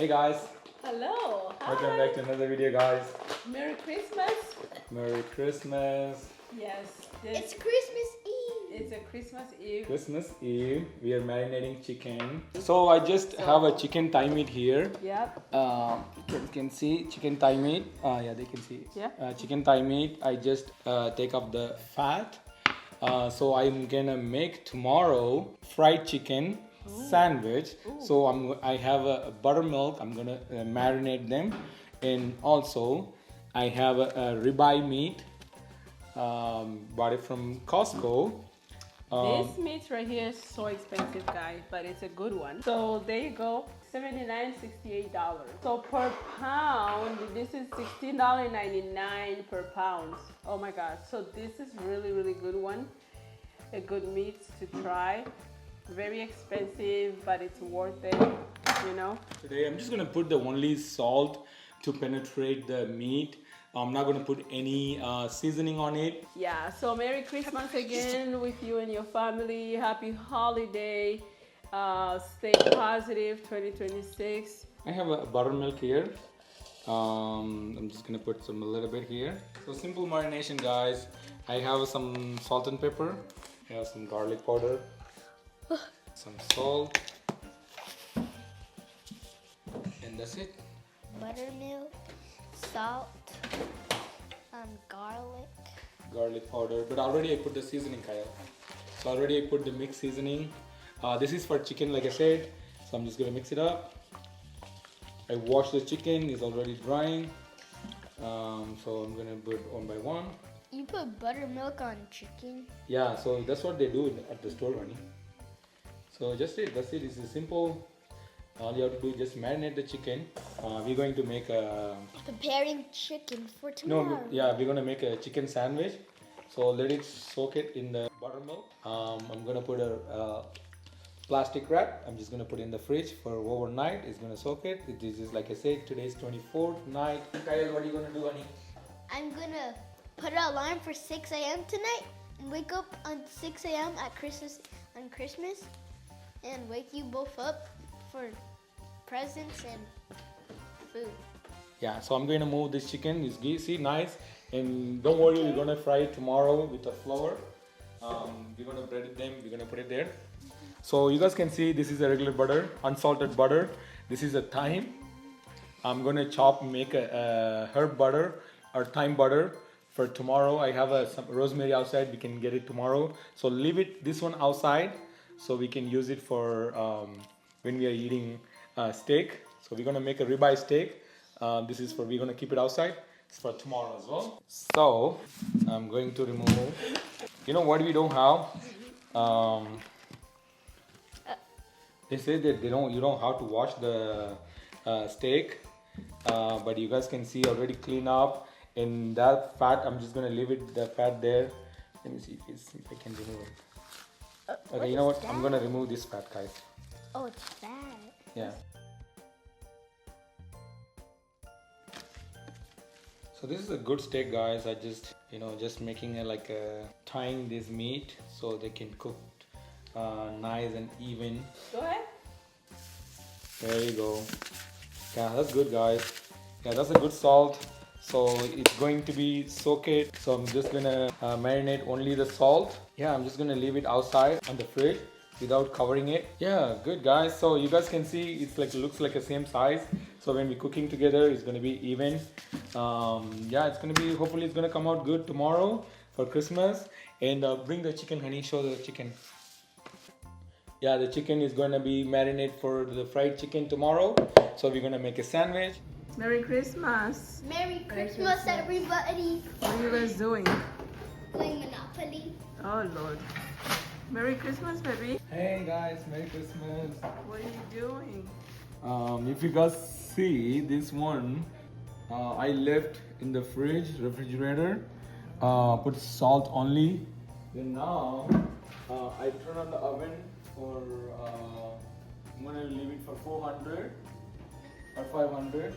Hey guys, Hello. Hi. welcome back to another video, guys. Merry Christmas. Merry Christmas. Yes. It's Christmas Eve. It's a Christmas Eve. Christmas Eve. We are marinating chicken. So I just have a chicken thigh meat here. Yep. You can see chicken thigh meat. Yeah, they can see. Yeah. Chicken thigh meat. I just take off the fat. So I'm gonna make tomorrow fried chicken sandwich. So I have a buttermilk. I'm gonna marinate them, and also I have a ribeye meat. Bought it from Costco. This meat right here is so expensive, guys, but it's a good one. So there you go, $79, $68. So per pound, this is $16.99 per pound. Oh my God! So this is really good one. A good meat to try. Very expensive, but it's worth it. You know. Today I'm just gonna put the only salt to penetrate the meat. I'm not gonna put any seasoning on it. Yeah, so Merry Christmas again with you and your family. Happy holiday. Stay positive 2026. I have a buttermilk here. I'm just gonna put a little bit here. So simple marination, guys. I have some salt and pepper. I have some garlic powder, some salt, and that's it. Buttermilk, salt, garlic. Garlic powder, but already I put the seasoning, Kyle. So already I put the mixed seasoning. This is for chicken, like I said. So I'm just gonna mix it up. I washed the chicken; it's already drying. So I'm gonna put one by one. You put buttermilk on chicken? Yeah, so that's what they do at the store, honey. So just it. That's it. It's simple. All you have to do is just marinate the chicken. We're going to make a Preparing chicken for tomorrow. we're gonna make a chicken sandwich. So let it soak it in the buttermilk. I'm gonna put a plastic wrap. I'm just gonna put it in the fridge for overnight. It's gonna soak it. This is, like I said, today's 24th night. Kyle, what are you gonna do, honey? I'm gonna put an alarm for 6 a.m. tonight and wake up on 6 a.m. at Christmas and wake you both up for presents and food. Yeah, so I'm going to move this chicken. It's see, nice. And don't worry, we're going to fry it tomorrow with the flour. We're going to bread it them. We're going to put it there. So you guys can see this is a regular butter, unsalted butter. This is a thyme. I'm going to make a herb butter or thyme butter for tomorrow. I have some rosemary outside. We can get it tomorrow. So leave this one outside so we can use it for when we are eating steak. So we're going to make a ribeye steak. We're going to keep it outside. It's for tomorrow as well. So I'm going to remove, you know what we don't have? They say that you don't have to wash the steak, but you guys can see already clean up. And that fat, I'm just going to leave the fat there. Let me see if I can remove it. Okay, you know what? I'm going to remove this fat, guys. Oh, it's fat. Yeah. So this is a good steak, guys. I just making tying this meat so they can cook nice and even. Go ahead. There you go. Yeah, that's good, guys. Yeah, that's a good salt. So it's going to be soaked. So I'm just gonna marinate only the salt. Yeah, I'm just gonna leave it outside on the fridge without covering it. Yeah, good, guys. So you guys can see it's looks like the same size. So when we're cooking together, it's gonna be even. Yeah, hopefully it's gonna come out good tomorrow for Christmas. And bring the chicken, honey. Show the chicken. Yeah, the chicken is gonna be marinated for the fried chicken tomorrow. So we're gonna make a sandwich. Merry Christmas. Merry Christmas, everybody. What are you guys doing? Playing Monopoly. Oh Lord. Merry Christmas, baby. Hey guys, Merry Christmas. What are you doing? If you guys see this one, I left in the refrigerator, put salt only. Then now I turn on the oven for, I'm gonna leave it for 400 or 500.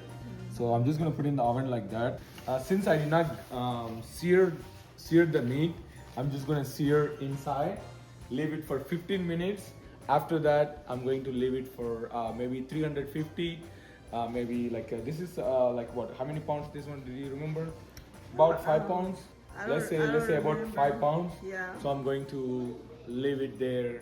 So I'm just gonna put it in the oven like that. Since I did not sear the meat, I'm just gonna sear inside, leave it for 15 minutes. After that, I'm going to leave it for maybe 350 maybe like this is like what? How many pounds this one? Do you remember? About 5 pounds. Let's say about 5 pounds. Yeah. So I'm going to leave it there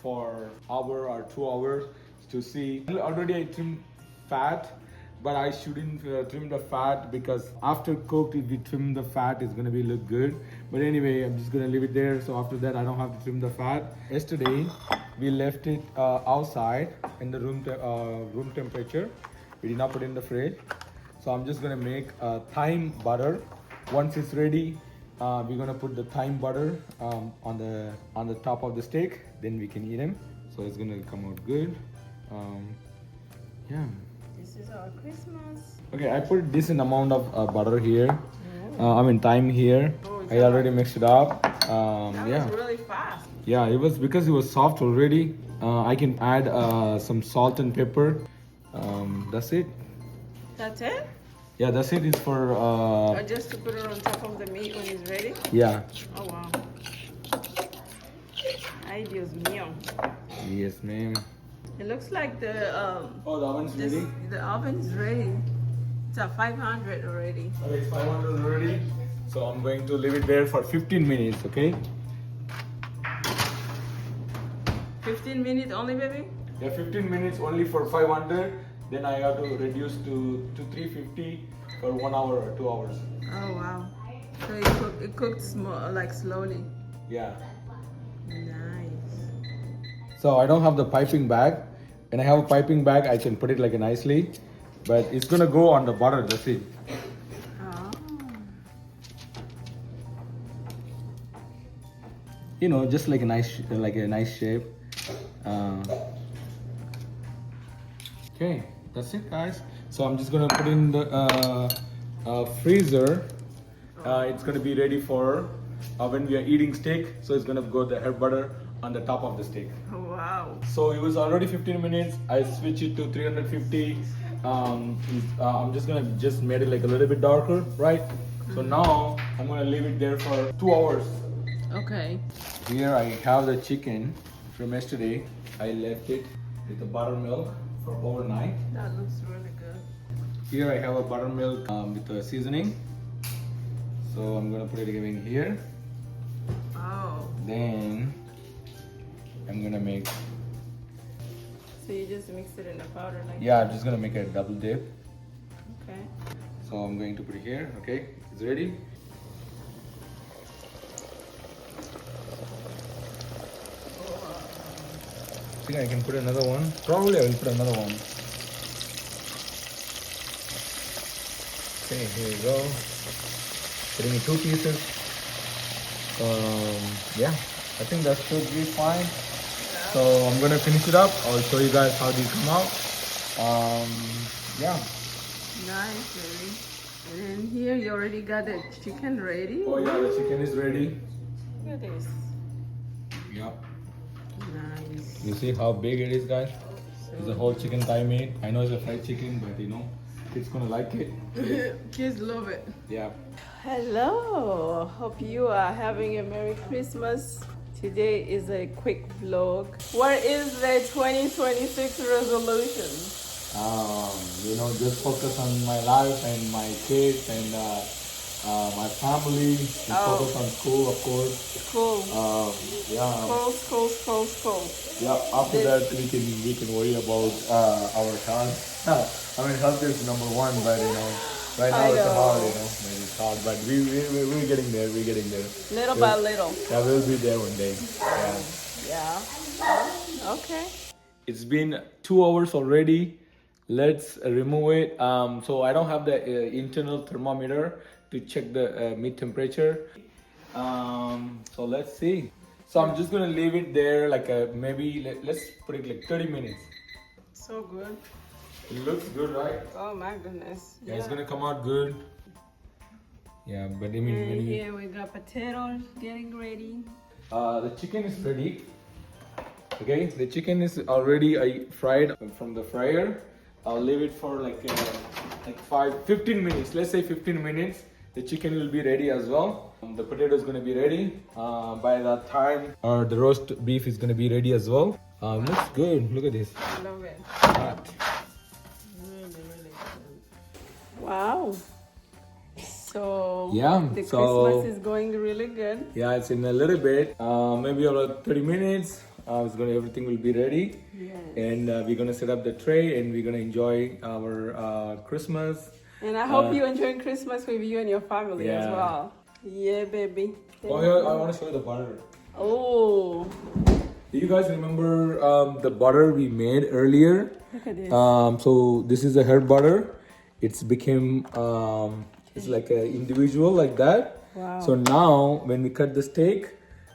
for hour or 2 hours to see. Already I trimmed fat, but I shouldn't trim the fat because after cooked, if we trim the fat, it's gonna be look good. But anyway, I'm just gonna leave it there. So after that, I don't have to trim the fat. Yesterday, we left it outside in the room temperature. We did not put it in the fridge. So I'm just gonna make thyme butter. Once it's ready, we're gonna put the thyme butter on the top of the steak. Then we can eat them. So it's gonna come out good. Yeah. This is our Christmas. Okay, I put decent amount of butter here. I mean thyme here. I already mixed it up. That Yeah. was really fast. Yeah, it was because it was soft already. I can add some salt and pepper. That's it. That's it? Yeah, that's it. It's for Or just to put it on top of the meat when it's ready? yeah. Oh wow. Ay, Dios mío. Yes, ma'am. It looks like the Oh, the oven's ready. the oven is ready. It's at 500 already. Okay, it's 500 already. So I'm going to leave it there for 15 minutes. Okay. 15 minutes only, baby? Yeah, 15 minutes only for 500. Then I have to reduce to 350 for 1 hour or 2 hours. Oh wow. So it cooked like slowly. Yeah. Nice. So I don't have the piping bag. When I have a piping bag, I can put it like nicely. But it's gonna go on the butter. That's it. Oh. You know, just like a nice shape. Okay, that's it, guys. So I'm just gonna put in the freezer. It's gonna be ready for when we are eating steak. So it's gonna go the hair butter on the top of the steak. Wow. So it was already 15 minutes. I switched it to 350. I'm just gonna made it like a little bit darker, right? So now I'm gonna leave it there for 2 hours. Okay. Here I have the chicken from yesterday. I left it with the buttermilk for overnight. That looks really good. Here I have a buttermilk with the seasoning. So I'm gonna put it in here. Oh. Then I'm gonna make. So you just mix it in the powder like Yeah, I'm just gonna make a double dip. Okay. So I'm going to put it here. Okay, it's ready. I think I can put another one. Probably I will put another one. Okay, here we go. Putting in 2 pieces. Yeah, I think that should be fine. So I'm gonna finish it up. I'll show you guys how these come out. Yeah. Nice, baby. And then here you already got the chicken ready. Oh yeah, the chicken is ready. Look at this. Yep. Nice. You see how big it is, guys? It's a whole chicken thigh meat. I know it's a fried chicken, but you know, kids gonna like it. Kids love it. Yeah. Hello. Hope you are having a Merry Christmas. Today is a quick vlog. What is the 2026 resolution? You know, just focus on my life and my kids and my family. And focus on school, of course. School. Yeah. School. Yeah. After that, we can worry about our health. I mean, health is number one, but you know, right now it's hard. You know, maybe it's hard, but we're getting there. We're getting there. Little by little. Yeah, we'll be there one day. Yeah. Okay. It's been 2 hours already. Let's remove it. So I don't have the internal thermometer to check the meat temperature. So let's see. So I'm just gonna leave it there like maybe let's put it like 30 minutes. So good. It looks good, right? Oh my goodness. Yeah, it's gonna come out good. Yeah, but I mean, And here we got potatoes getting ready. the chicken is ready. Okay, the chicken is already fried from the fryer. I'll leave it for like 15 minutes. Let's say 15 minutes. The chicken will be ready as well. The potato is gonna be ready. By that time, the roast beef is gonna be ready as well. Looks good. Look at this. I love it. Hot. Really, really Wow. So Yeah, the so- Christmas is going really good. Yeah, it's in a little bit, maybe about 30 minutes. Everything will be ready, Yes. and we're gonna set up the tray, and we're gonna enjoy our Christmas. And I hope you enjoy Christmas with you and your family as Yeah. well. Yeah, baby. Oh yeah, I want to show you the butter. Oh, Do you guys remember the butter we made earlier? look at this. So this is a herb butter. It's became it's like an individual like that. Wow. So now when we cut the steak,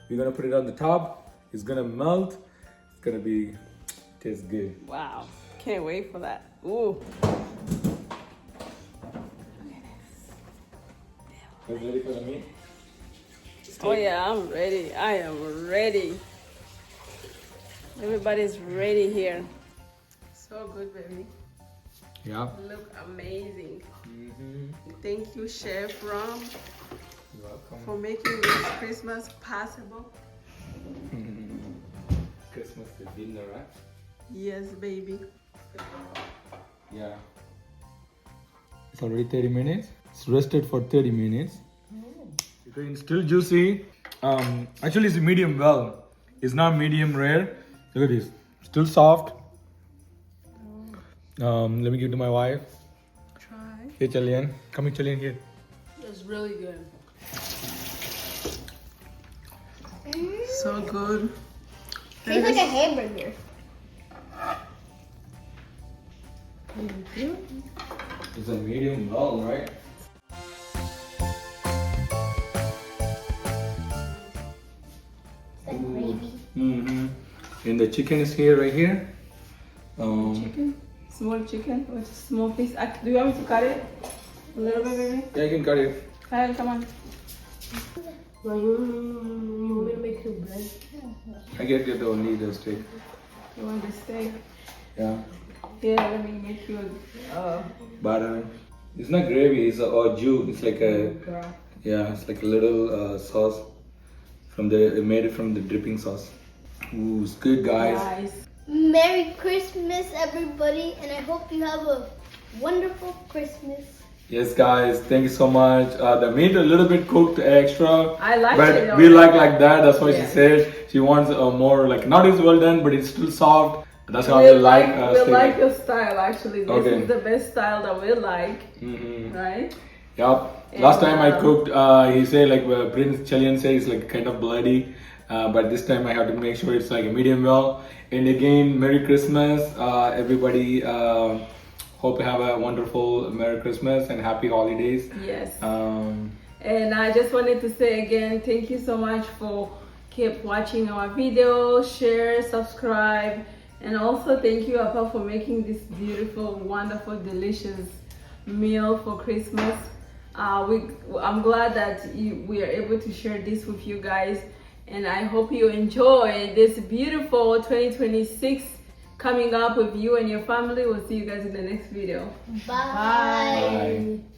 we're gonna put it on the top. It's gonna melt. It's gonna be taste good. Wow. Can't wait for that. Ooh. You ready for the meat? Oh yeah, I'm ready. I am ready. Everybody's ready here. So good, baby. Yeah. Look amazing. Thank you, Chef Ram, You're welcome. for making this Christmas possible. Christmas is dinner, right? Yes, baby. Yeah. It's already 30 minutes. It's rested for 30 minutes. It's still juicy. Actually, it's medium well. It's not medium rare. Look at this. Still soft. Let me give it to my wife. Try. Hey, Chalian. Come here, Chalian, here. It's really good. So good. Tastes like a hamburger. It's a medium well, right? Like gravy. Mm-hmm. And the chicken is here, right here. Chicken? Small chicken with small piece. Do you want me to cut it? A little bit, baby? Yeah, you can cut it. Kyle, come on. You want me to make some bread? I get the only the steak. You want the steak? Yeah. Here, let me make you Butter. It's not gravy. It's a juice. It's like a it's like a little sauce from the made it from the dripping sauce. Ooh, it's good, guys. nice. Merry Christmas, everybody, and I hope you have a wonderful Christmas. Yes, guys. Thank you so much. The meat a little bit cooked extra. I like but it. we like that. That's why Yeah. she said she wants more like not as well done, but it's still soft. That's how We we like. we steak. like your style actually. This Okay. is the best style that we like, Mhm. right? Yep. And, Last time I cooked, he said like Prince Chalian says it's like kind of bloody, but this time I have to make sure it's like a medium well. And again, Merry Christmas, everybody. Hope you have a wonderful Merry Christmas and Happy Holidays. Yes. Um, And I just wanted to say again, thank you so much for keep watching our video, share, subscribe, and also thank you, Appa, for making this beautiful, wonderful, delicious meal for Christmas. I'm glad that we are able to share this with you guys, and I hope you enjoy this beautiful 2026 coming up with you and your family. We'll see you guys in the next video. Bye. Bye.